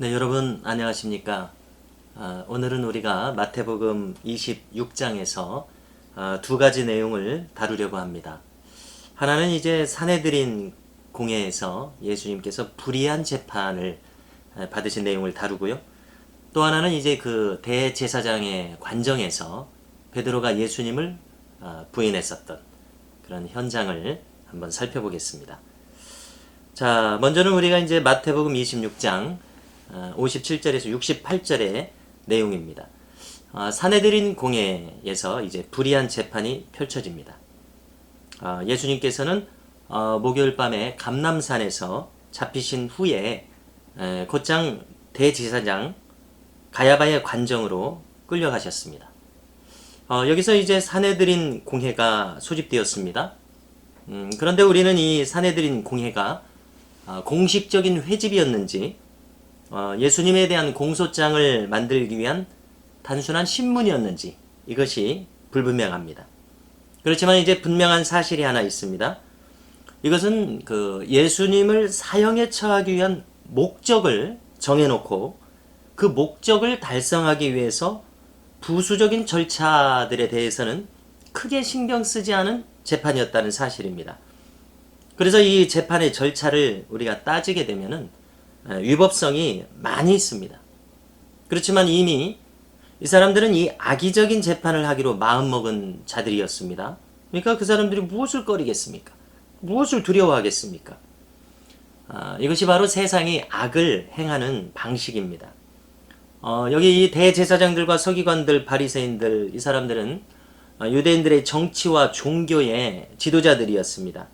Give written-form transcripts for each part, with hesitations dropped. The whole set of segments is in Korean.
네, 여러분 안녕하십니까? 오늘은 우리가 마태복음 26장에서 두 가지 내용을 다루려고 합니다. 하나는 이제 산헤드린 공회에서 예수님께서 불의한 재판을 받으신 내용을 다루고요. 또 하나는 이제 그 대제사장의 관정에서 베드로가 예수님을 부인했었던 그런 현장을 한번 살펴보겠습니다. 자, 먼저는 우리가 이제 마태복음 26장 57절에서 68절의 내용입니다. 산헤드린 공회에서 이제 불의한 재판이 펼쳐집니다. 예수님께서는 목요일 밤에 감람산에서 잡히신 후에 곧장 대제사장 가야바의 관정으로 끌려가셨습니다. 여기서 이제 산헤드린 공회가 소집되었습니다. 그런데 우리는 이 산헤드린 공회가 공식적인 회집이었는지 예수님에 대한 공소장을 만들기 위한 단순한 신문이었는지 이것이 불분명합니다. 그렇지만 이제 분명한 사실이 하나 있습니다. 이것은 그 예수님을 사형에 처하기 위한 목적을 정해놓고 그 목적을 달성하기 위해서 부수적인 절차들에 대해서는 크게 신경 쓰지 않은 재판이었다는 사실입니다. 그래서 이 재판의 절차를 우리가 따지게 되면은 위법성이 많이 있습니다. 그렇지만 이미 이 사람들은 이 악의적인 재판을 하기로 마음먹은 자들이었습니다. 그러니까 그 사람들이 무엇을 꺼리겠습니까? 무엇을 두려워하겠습니까? 이것이 바로 세상이 악을 행하는 방식입니다. 여기 이 대제사장들과 서기관들, 바리새인들 이 사람들은 유대인들의 정치와 종교의 지도자들이었습니다.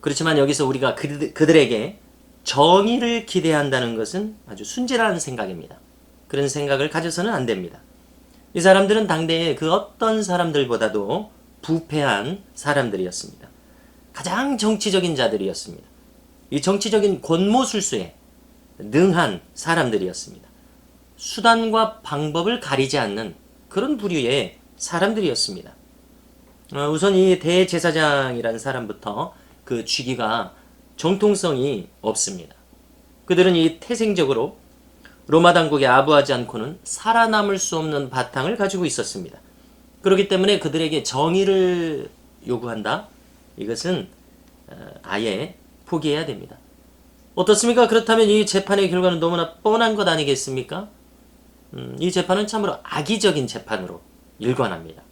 그렇지만 여기서 우리가 그들에게 정의를 기대한다는 것은 아주 순진한 생각입니다. 그런 생각을 가져서는 안 됩니다. 이 사람들은 당대의 그 어떤 사람들보다도 부패한 사람들이었습니다. 가장 정치적인 자들이었습니다. 이 정치적인 권모술수에 능한 사람들이었습니다. 수단과 방법을 가리지 않는 그런 부류의 사람들이었습니다. 우선 이 대제사장이라는 사람부터 그 직위가 정통성이 없습니다. 그들은 이 태생적으로 로마 당국에 아부하지 않고는 살아남을 수 없는 바탕을 가지고 있었습니다. 그렇기 때문에 그들에게 정의를 요구한다? 이것은 아예 포기해야 됩니다. 어떻습니까? 그렇다면 이 재판의 결과는 너무나 뻔한 것 아니겠습니까? 이 재판은 참으로 악의적인 재판으로 일관합니다.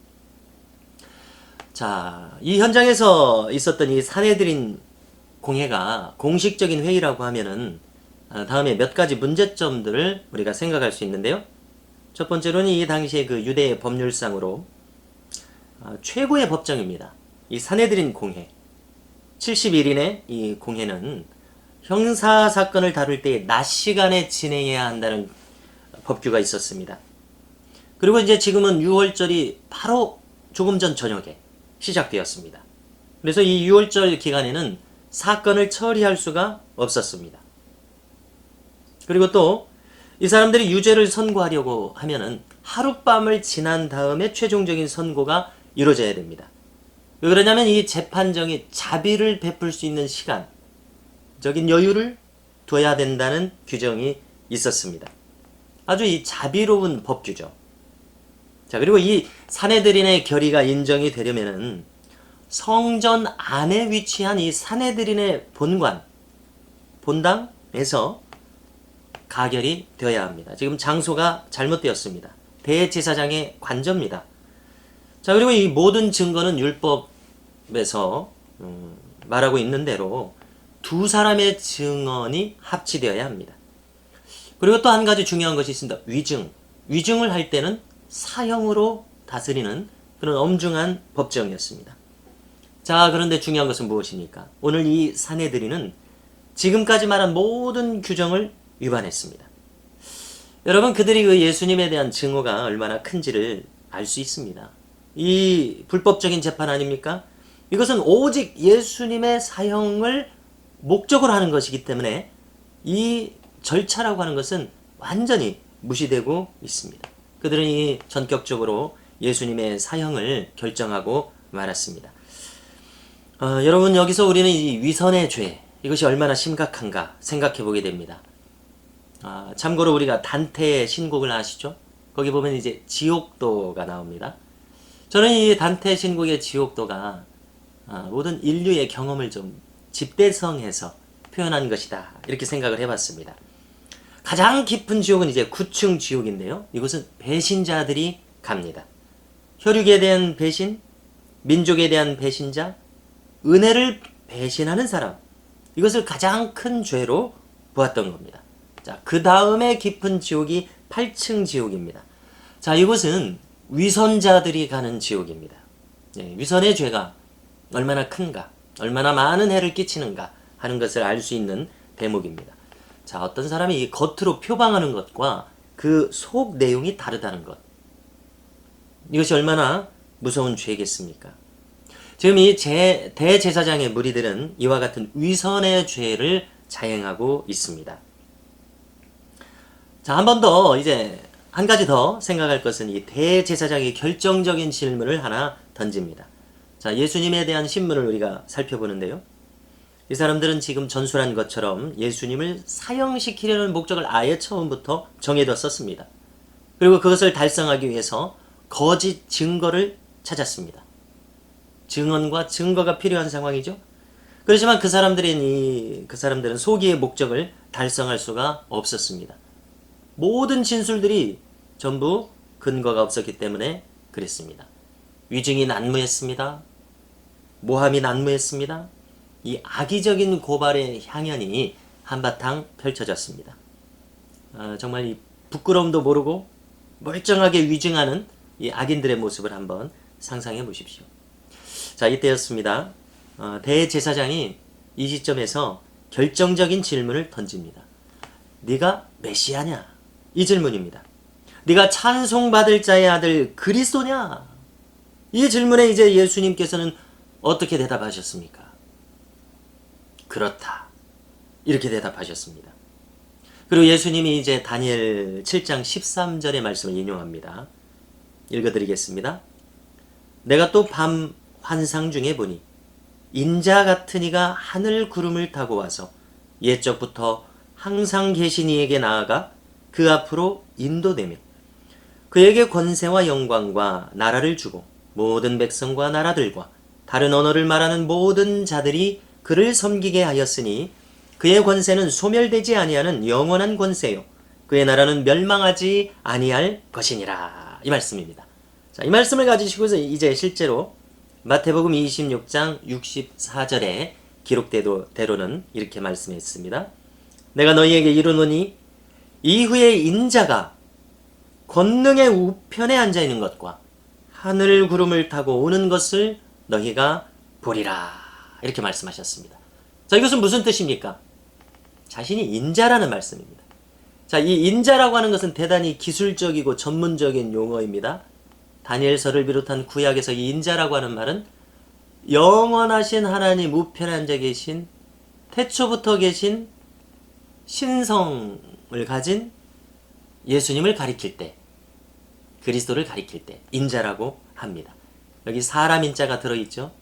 자, 이 현장에서 있었던 이 산헤드린 공회가 공식적인 회의라고 하면은 다음에 몇 가지 문제점들을 우리가 생각할 수 있는데요. 첫 번째로는 이 당시의 그 유대 법률상으로 최고의 법정입니다. 이 산헤드린 공회 70일인의 이 공회는 형사 사건을 다룰 때 낮 시간에 진행해야 한다는 법규가 있었습니다. 그리고 이제 지금은 유월절이 바로 조금 전 저녁에 시작되었습니다. 그래서 이 유월절 기간에는 사건을 처리할 수가 없었습니다. 그리고 또 이 사람들이 유죄를 선고하려고 하면은 하룻밤을 지난 다음에 최종적인 선고가 이루어져야 됩니다. 왜 그러냐면 이 재판정이 자비를 베풀 수 있는 시간적인 여유를 둬야 된다는 규정이 있었습니다. 아주 이 자비로운 법규죠. 자, 그리고 이 산헤드린의 결의가 인정이 되려면은 성전 안에 위치한 이 산헤드린의 본당에서 가결이 되어야 합니다. 지금 장소가 잘못되었습니다. 대제사장의 관저입니다. 자, 그리고 이 모든 증거는 율법에서 말하고 있는 대로 두 사람의 증언이 합치되어야 합니다. 그리고 또 한 가지 중요한 것이 있습니다. 위증을 할 때는 사형으로 다스리는 그런 엄중한 법정이었습니다. 자, 그런데 중요한 것은 무엇입니까? 오늘 이 산헤드린은 지금까지 말한 모든 규정을 위반했습니다. 여러분, 그들이 그 예수님에 대한 증오가 얼마나 큰지를 알 수 있습니다. 이 불법적인 재판 아닙니까? 이것은 오직 예수님의 사형을 목적으로 하는 것이기 때문에 이 절차라고 하는 것은 완전히 무시되고 있습니다. 그들은 이 전격적으로 예수님의 사형을 결정하고 말았습니다. 여러분, 여기서 우리는 이 위선의 죄, 이것이 얼마나 심각한가 생각해 보게 됩니다. 참고로 우리가 단테의 신곡을 아시죠? 거기 보면 이제 지옥도가 나옵니다. 저는 이 단테 신곡의 지옥도가 모든 인류의 경험을 좀 집대성해서 표현한 것이다. 이렇게 생각을 해봤습니다. 가장 깊은 지옥은 이제 9층 지옥인데요. 이곳은 배신자들이 갑니다. 혈육에 대한 배신, 민족에 대한 배신자, 은혜를 배신하는 사람. 이것을 가장 큰 죄로 보았던 겁니다. 자, 그 다음에 깊은 지옥이 8층 지옥입니다. 자, 이곳은 위선자들이 가는 지옥입니다. 위선의 죄가 얼마나 큰가, 얼마나 많은 해를 끼치는가 하는 것을 알 수 있는 대목입니다. 자, 어떤 사람이 겉으로 표방하는 것과 그 속 내용이 다르다는 것. 이것이 얼마나 무서운 죄겠습니까? 지금 이 대제사장의 무리들은 이와 같은 위선의 죄를 자행하고 있습니다. 자, 한 번 더 이제 한 가지 더 생각할 것은 이 대제사장이 결정적인 질문을 하나 던집니다. 자, 예수님에 대한 신문을 우리가 살펴보는데요. 이 사람들은 지금 전술한 것처럼 예수님을 사형시키려는 목적을 아예 처음부터 정해뒀었습니다. 그리고 그것을 달성하기 위해서 거짓 증거를 찾았습니다. 증언과 증거가 필요한 상황이죠. 그렇지만 그 사람들은 소기의 목적을 달성할 수가 없었습니다. 모든 진술들이 전부 근거가 없었기 때문에 그랬습니다. 위증이 난무했습니다. 모함이 난무했습니다. 이 악의적인 고발의 향연이 한바탕 펼쳐졌습니다. 정말 이 부끄러움도 모르고 멀쩡하게 위증하는 이 악인들의 모습을 한번 상상해 보십시오. 자, 이때였습니다. 대제사장이 이 시점에서 결정적인 질문을 던집니다. 네가 메시아냐? 이 질문입니다. 네가 찬송받을 자의 아들 그리스도냐? 이 질문에 이제 예수님께서는 어떻게 대답하셨습니까? 그렇다. 이렇게 대답하셨습니다. 그리고 예수님이 이제 다니엘 7장 13절의 말씀을 인용합니다. 읽어드리겠습니다. 내가 또 밤 환상 중에 보니 인자 같은 이가 하늘 구름을 타고 와서 옛적부터 항상 계신 이에게 나아가 그 앞으로 인도되며 그에게 권세와 영광과 나라를 주고 모든 백성과 나라들과 다른 언어를 말하는 모든 자들이 그를 섬기게 하였으니 그의 권세는 소멸되지 아니하는 영원한 권세요 그의 나라는 멸망하지 아니할 것이니라. 이 말씀입니다. 자, 이 말씀을 가지시고서 이제 실제로 마태복음 26장 64절에 기록대로는 이렇게 말씀했습니다. 내가 너희에게 이르노니 이후에 인자가 권능의 우편에 앉아 있는 것과 하늘 구름을 타고 오는 것을 너희가 보리라. 이렇게 말씀하셨습니다. 자, 이것은 무슨 뜻입니까? 자신이 인자라는 말씀입니다. 자, 이 인자라고 하는 것은 대단히 기술적이고 전문적인 용어입니다. 다니엘서를 비롯한 구약에서 이 인자라고 하는 말은 영원하신 하나님 우편에 앉아 계신 태초부터 계신 신성을 가진 예수님을 가리킬 때, 그리스도를 가리킬 때 인자라고 합니다. 여기 사람 인자가 들어있죠.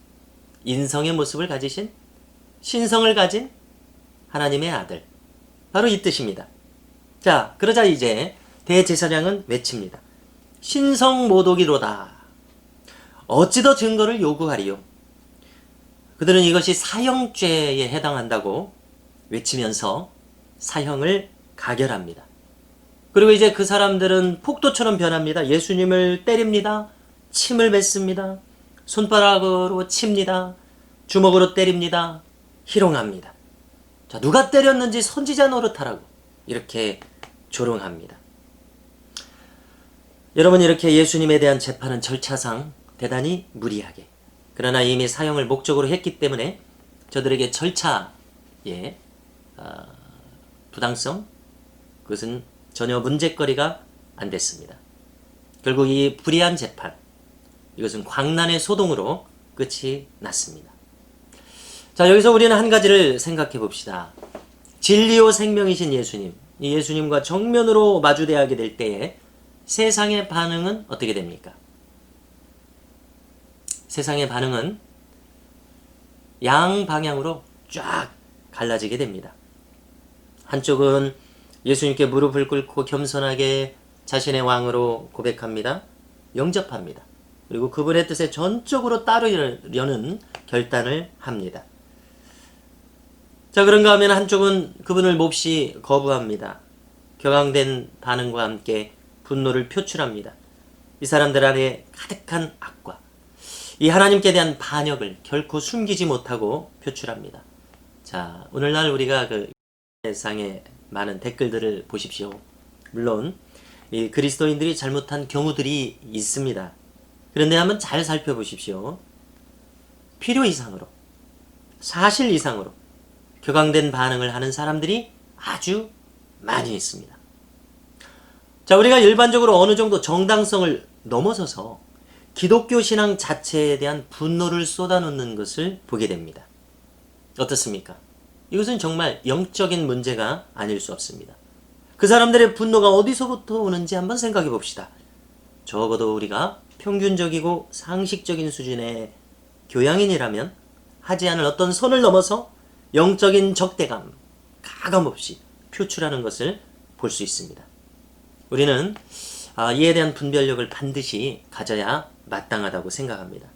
인성의 모습을 가지신, 신성을 가진 하나님의 아들, 바로 이 뜻입니다. 자, 그러자 이제 대제사장은 외칩니다. 신성모독이로다. 어찌 더 증거를 요구하리요? 그들은 이것이 사형죄에 해당한다고 외치면서 사형을 가결합니다. 그리고 이제 그 사람들은 폭도처럼 변합니다. 예수님을 때립니다. 침을 뱉습니다. 손바닥으로 칩니다. 주먹으로 때립니다. 희롱합니다. 자, 누가 때렸는지 선지자 노릇하라고 이렇게 조롱합니다. 여러분, 이렇게 예수님에 대한 재판은 절차상 대단히 무리하게, 그러나 이미 사형을 목적으로 했기 때문에 저들에게 절차의 부당성, 그것은 전혀 문제거리가 안 됐습니다. 결국 이 불의한 재판, 이것은 광란의 소동으로 끝이 났습니다. 자, 여기서 우리는 한 가지를 생각해 봅시다. 진리요 생명이신 예수님, 이 예수님과 정면으로 마주대하게 될 때에 세상의 반응은 어떻게 됩니까? 세상의 반응은 양방향으로 쫙 갈라지게 됩니다. 한쪽은 예수님께 무릎을 꿇고 겸손하게 자신의 왕으로 고백합니다. 영접합니다. 그리고 그분의 뜻에 전적으로 따르려는 결단을 합니다. 자, 그런가 하면 한쪽은 그분을 몹시 거부합니다. 격앙된 반응과 함께 분노를 표출합니다. 이 사람들 안에 가득한 악과 이 하나님께 대한 반역을 결코 숨기지 못하고 표출합니다. 자, 오늘날 우리가 그 세상에 많은 댓글들을 보십시오. 물론 이 그리스도인들이 잘못한 경우들이 있습니다. 그런데 한번 잘 살펴보십시오. 필요 이상으로, 사실 이상으로 격앙된 반응을 하는 사람들이 아주 많이 있습니다. 자, 우리가 일반적으로 어느 정도 정당성을 넘어서서 기독교 신앙 자체에 대한 분노를 쏟아놓는 것을 보게 됩니다. 어떻습니까? 이것은 정말 영적인 문제가 아닐 수 없습니다. 그 사람들의 분노가 어디서부터 오는지 한번 생각해 봅시다. 적어도 우리가 평균적이고 상식적인 수준의 교양인이라면 하지 않을 어떤 선을 넘어서 영적인 적대감, 가감없이 표출하는 것을 볼 수 있습니다. 우리는 이에 대한 분별력을 반드시 가져야 마땅하다고 생각합니다.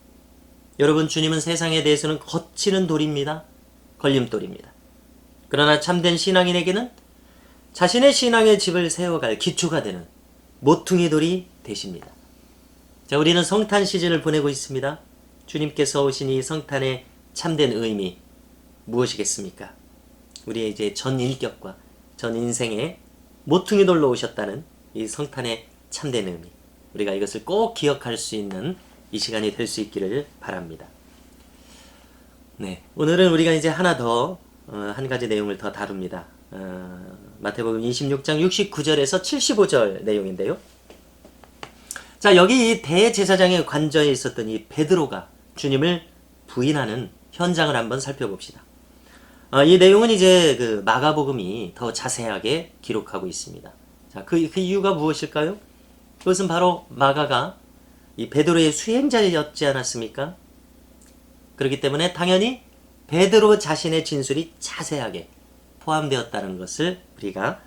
여러분, 주님은 세상에 대해서는 거치는 돌입니다. 걸림돌입니다. 그러나 참된 신앙인에게는 자신의 신앙의 집을 세워갈 기초가 되는 모퉁이 돌이 되십니다. 자, 우리는 성탄 시즌을 보내고 있습니다. 주님께서 오신 이 성탄의 참된 의미 무엇이겠습니까? 우리의 이제 전 인격과 전 인생의 모퉁이 돌로 오셨다는 이 성탄의 참된 의미, 우리가 이것을 꼭 기억할 수 있는 이 시간이 될 수 있기를 바랍니다. 네, 오늘은 우리가 이제 하나 더 한 가지 내용을 더 다룹니다. 마태복음 26장 69절에서 75절 내용인데요. 자, 여기 이 대제사장의 관저에 있었던 이 베드로가 주님을 부인하는 현장을 한번 살펴봅시다. 이 내용은 이제 그 마가복음이 더 자세하게 기록하고 있습니다. 자, 그 이유가 무엇일까요? 그것은 바로 마가가 이 베드로의 수행자였지 않았습니까? 그렇기 때문에 당연히 베드로 자신의 진술이 자세하게 포함되었다는 것을 우리가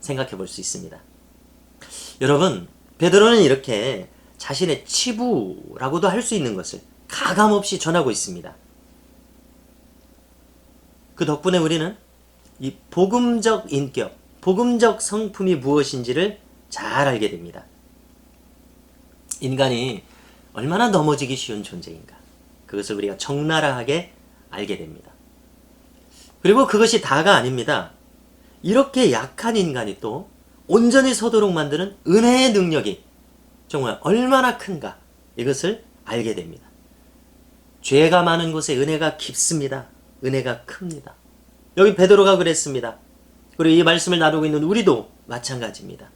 생각해 볼 수 있습니다. 여러분, 베드로는 이렇게 자신의 치부라고도 할 수 있는 것을 가감없이 전하고 있습니다. 그 덕분에 우리는 이 복음적 인격, 복음적 성품이 무엇인지를 잘 알게 됩니다. 인간이 얼마나 넘어지기 쉬운 존재인가, 그것을 우리가 적나라하게 알게 됩니다. 그리고 그것이 다가 아닙니다. 이렇게 약한 인간이 또 온전히 서도록 만드는 은혜의 능력이 정말 얼마나 큰가, 이것을 알게 됩니다. 죄가 많은 곳에 은혜가 깊습니다. 은혜가 큽니다. 여기 베드로가 그랬습니다. 그리고 이 말씀을 나누고 있는 우리도 마찬가지입니다.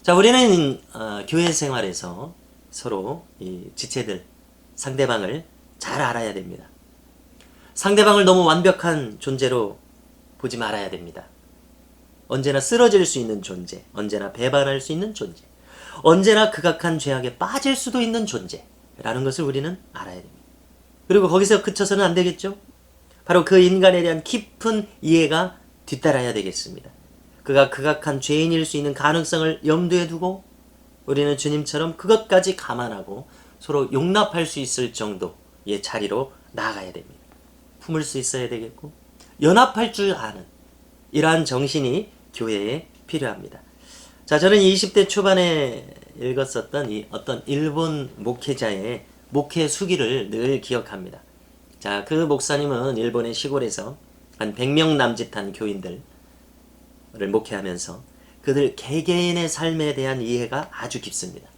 자, 우리는 교회 생활에서 서로 이 지체들, 상대방을 잘 알아야 됩니다. 상대방을 너무 완벽한 존재로 보지 말아야 됩니다. 언제나 쓰러질 수 있는 존재, 언제나 배반할 수 있는 존재, 언제나 극악한 죄악에 빠질 수도 있는 존재라는 것을 우리는 알아야 됩니다. 그리고 거기서 그쳐서는 안 되겠죠? 바로 그 인간에 대한 깊은 이해가 뒤따라야 되겠습니다. 그가 극악한 죄인일 수 있는 가능성을 염두에 두고 우리는 주님처럼 그것까지 감안하고 서로 용납할 수 있을 정도의 자리로 나아가야 됩니다. 품을 수 있어야 되겠고 연합할 줄 아는 이러한 정신이 교회에 필요합니다. 자, 저는 20대 초반에 읽었었던 이 어떤 일본 목회자의 목회 수기를 늘 기억합니다. 자, 그 목사님은 일본의 시골에서 한 100명 남짓한 교인들을 목회하면서 그들 개개인의 삶에 대한 이해가 아주 깊습니다.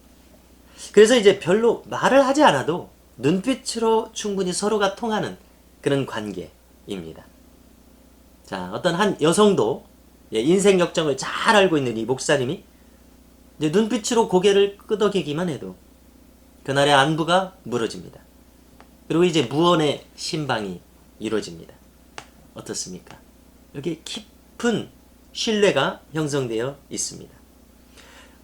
그래서 이제 별로 말을 하지 않아도 눈빛으로 충분히 서로가 통하는 그런 관계입니다. 자, 어떤 한 여성도 인생 역정을 잘 알고 있는 이 목사님이 이제 눈빛으로 고개를 끄덕이기만 해도 그날의 안부가 물어집니다. 그리고 이제 무언의 신방이 이루어집니다. 어떻습니까? 여기에 깊은 신뢰가 형성되어 있습니다.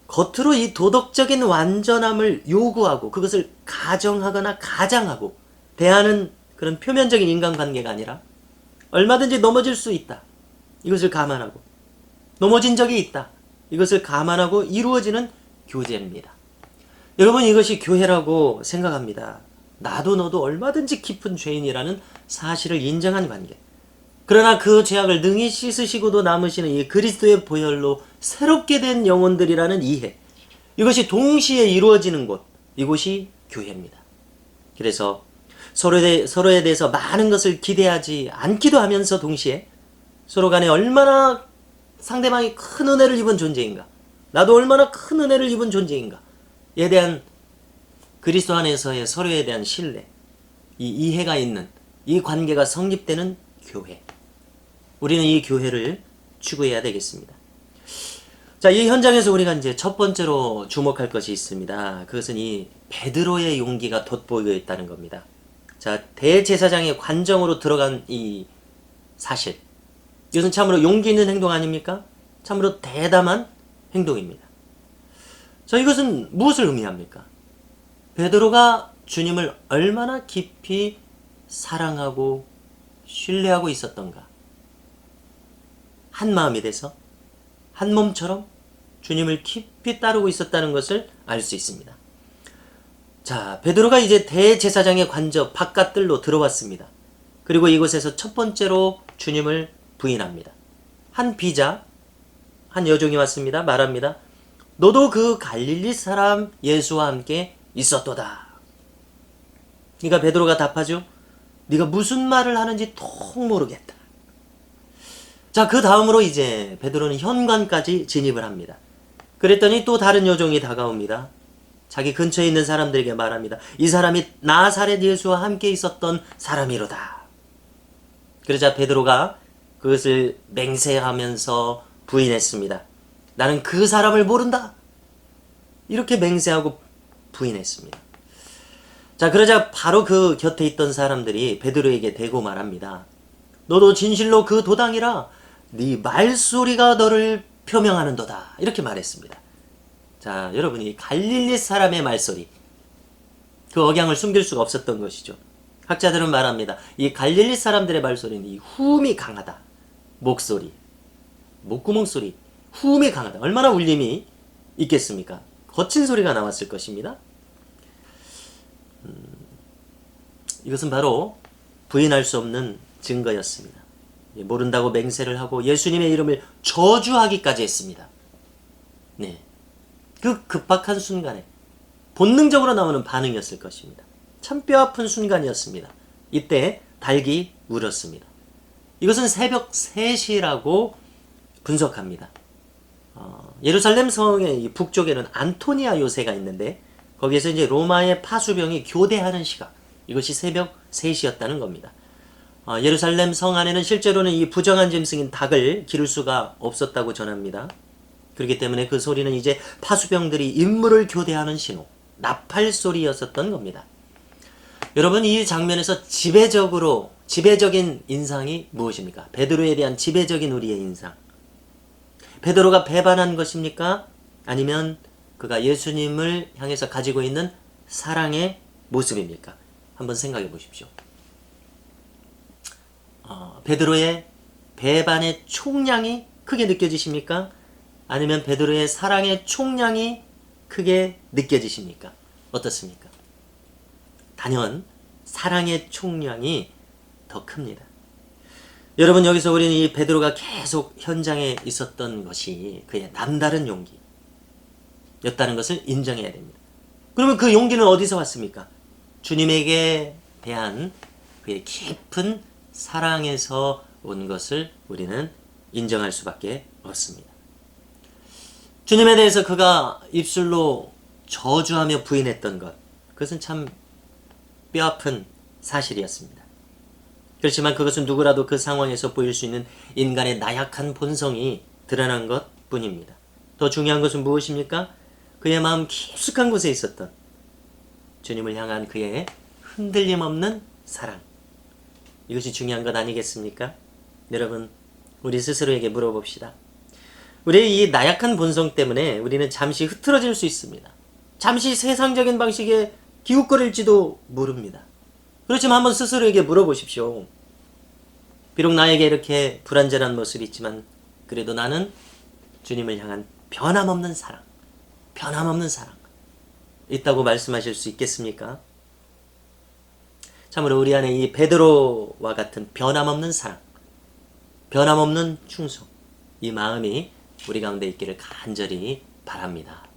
겉으로 이 도덕적인 완전함을 요구하고 그것을 가정하거나 가장하고 대하는 그런 표면적인 인간관계가 아니라 얼마든지 넘어질 수 있다, 이것을 감안하고 넘어진 적이 있다. 이것을 감안하고 이루어지는 교제입니다. 여러분, 이것이 교회라고 생각합니다. 나도 너도 얼마든지 깊은 죄인이라는 사실을 인정한 관계. 그러나 그 죄악을 능히 씻으시고도 남으시는 이 그리스도의 보혈로 새롭게 된 영혼들이라는 이해. 이것이 동시에 이루어지는 곳. 이곳이 교회입니다. 그래서 서로에 대해서 많은 것을 기대하지 않기도 하면서 동시에 서로 간에 얼마나 상대방이 큰 은혜를 입은 존재인가, 나도 얼마나 큰 은혜를 입은 존재인가에 대한 그리스도 안에서의 서로에 대한 신뢰, 이 이해가 있는 이 관계가 성립되는 교회. 우리는 이 교회를 추구해야 되겠습니다. 자, 이 현장에서 우리가 이제 첫 번째로 주목할 것이 있습니다. 그것은 이 베드로의 용기가 돋보여 있다는 겁니다. 자, 대제사장의 관정으로 들어간 이 사실. 이것은 참으로 용기 있는 행동 아닙니까? 참으로 대담한 행동입니다. 자, 이것은 무엇을 의미합니까? 베드로가 주님을 얼마나 깊이 사랑하고 신뢰하고 있었던가. 한 마음이 돼서 한 몸처럼 주님을 깊이 따르고 있었다는 것을 알 수 있습니다. 자, 베드로가 이제 대제사장의 관저 바깥들로 들어왔습니다. 그리고 이곳에서 첫 번째로 주님을 부인합니다. 한 비자, 한 여종이 왔습니다. 말합니다. 너도 그 갈릴리 사람 예수와 함께 있었도다. 그러니까 베드로가 답하죠. 네가 무슨 말을 하는지 통 모르겠다. 자, 그 다음으로 이제 베드로는 현관까지 진입을 합니다. 그랬더니 또 다른 여종이 다가옵니다. 자기 근처에 있는 사람들에게 말합니다. 이 사람이 나사렛 예수와 함께 있었던 사람이로다. 그러자 베드로가 그것을 맹세하면서 부인했습니다. 나는 그 사람을 모른다. 이렇게 맹세하고 부인했습니다. 자, 그러자 바로 그 곁에 있던 사람들이 베드로에게 대고 말합니다. 너도 진실로 그 도당이라 네 말소리가 너를 표명하는도다. 이렇게 말했습니다. 자, 여러분이 갈릴리 사람의 말소리, 그 억양을 숨길 수가 없었던 것이죠. 학자들은 말합니다. 이 갈릴리 사람들의 말소리는 이 후음이 강하다. 목소리, 목구멍 소리, 후음이 강하다. 얼마나 울림이 있겠습니까? 거친 소리가 나왔을 것입니다. 이것은 바로 부인할 수 없는 증거였습니다. 모른다고 맹세를 하고 예수님의 이름을 저주하기까지 했습니다. 네, 그 급박한 순간에 본능적으로 나오는 반응이었을 것입니다. 참 뼈아픈 순간이었습니다. 이때 닭이 울었습니다. 이것은 새벽 3시라고 분석합니다. 예루살렘 성의 북쪽에는 안토니아 요새가 있는데 거기에서 이제 로마의 파수병이 교대하는 시각, 이것이 새벽 3시였다는 겁니다. 예루살렘 성 안에는 실제로는 이 부정한 짐승인 닭을 기를 수가 없었다고 전합니다. 그렇기 때문에 그 소리는 이제 파수병들이 임무를 교대하는 신호, 나팔 소리였었던 겁니다. 여러분, 이 장면에서 지배적인 인상이 무엇입니까? 베드로에 대한 지배적인 우리의 인상. 베드로가 배반한 것입니까? 아니면 그가 예수님을 향해서 가지고 있는 사랑의 모습입니까? 한번 생각해 보십시오. 베드로의 배반의 총량이 크게 느껴지십니까? 아니면 베드로의 사랑의 총량이 크게 느껴지십니까? 어떻습니까? 단연 사랑의 총량이 더 큽니다. 여러분, 여기서 우리는 이 베드로가 계속 현장에 있었던 것이 그의 남다른 용기였다는 것을 인정해야 됩니다. 그러면 그 용기는 어디서 왔습니까? 주님에게 대한 그의 깊은 사랑에서 온 것을 우리는 인정할 수밖에 없습니다. 주님에 대해서 그가 입술로 저주하며 부인했던 것, 그것은 참 뼈아픈 사실이었습니다. 그렇지만 그것은 누구라도 그 상황에서 보일 수 있는 인간의 나약한 본성이 드러난 것 뿐입니다. 더 중요한 것은 무엇입니까? 그의 마음 깊숙한 곳에 있었던 주님을 향한 그의 흔들림 없는 사랑. 이것이 중요한 것 아니겠습니까? 여러분, 우리 스스로에게 물어봅시다. 우리의 이 나약한 본성 때문에 우리는 잠시 흐트러질 수 있습니다. 잠시 세상적인 방식에 기웃거릴지도 모릅니다. 그렇지만 한번 스스로에게 물어보십시오. 비록 나에게 이렇게 불완전한 모습이 있지만 그래도 나는 주님을 향한 변함없는 사랑, 변함없는 사랑 있다고 말씀하실 수 있겠습니까? 참으로 우리 안에 이 베드로와 같은 변함없는 사랑, 변함없는 충성, 이 마음이 우리 가운데 있기를 간절히 바랍니다.